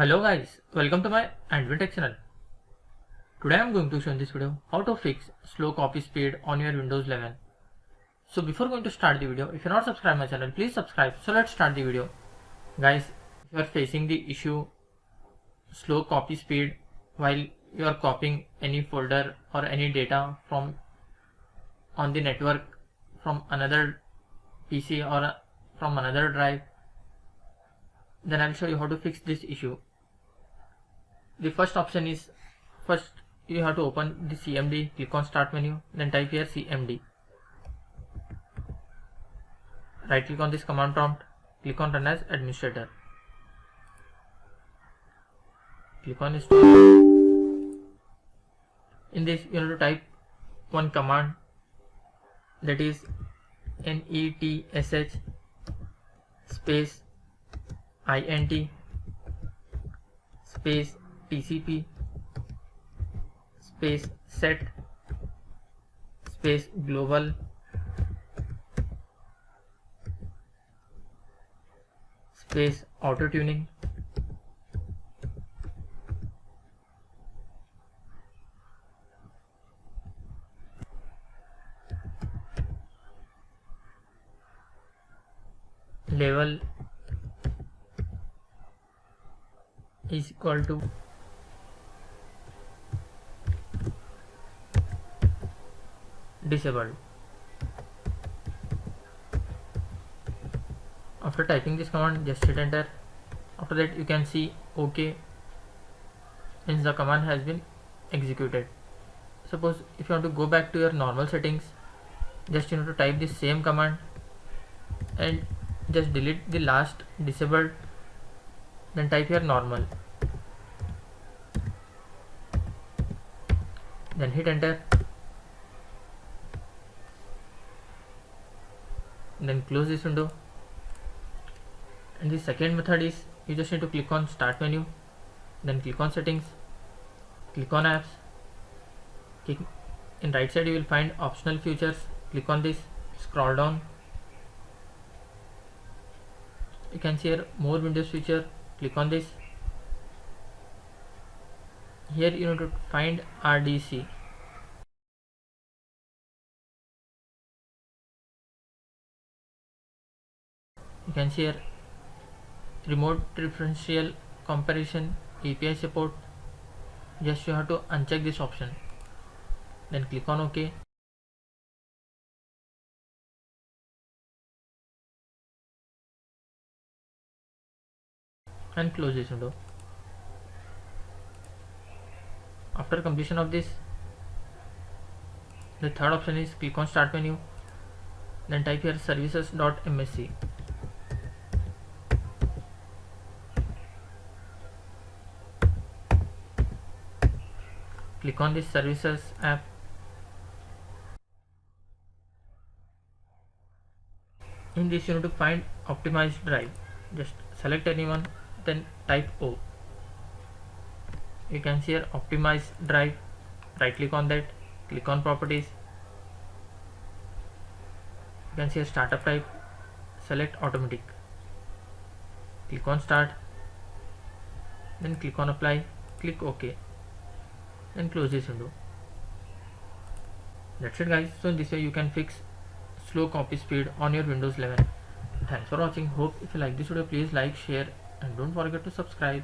Hello guys, welcome to my AndWin Tech channel. Today I am going to show in this video how to fix slow copy speed on your Windows 11. So before going to start the video, if you are not subscribed my channel, please subscribe. So let's start the video. Guys, if you are facing the issue slow copy speed while you are copying any folder or any data from on the network from another PC or from another drive, then I'll show you how to fix this issue. The first option is, first you have to open the CMD, click on start menu, then type here CMD. Right click on this command prompt, click on run as administrator. Click on install. In this you have to type one command, that is netsh space int space tcp space set space global space auto tuning level is equal to disabled. After typing this command, just hit enter. After that you can see OK, means the command has been executed. Suppose if you want to go back to your normal settings, just you need to type the same command and just delete the last disabled, then type here normal, then hit enter, then close this window. And the second method is, you just need to click on start menu, then click on settings, click on apps, in right side you will find optional features, click on this, scroll down, you can see here more Windows feature, click on this. Here you need to find RDC. You can see here remote differential comparison API support. Just you have to uncheck this option, then click on OK. And close this window. After completion of this, the third option is click on start menu, then type here services.msc. Click on this services app. In this you need to find optimized drive. Just select anyone, then type O. You can see here optimize drive, right click on that, click on properties, you can see here startup type, select automatic, click on start, then click on apply, click OK, then close this window. That's it guys. So in this way you can fix slow copy speed on your Windows 11. Thanks for watching. Hope if you like this video, please like, share and don't forget to subscribe.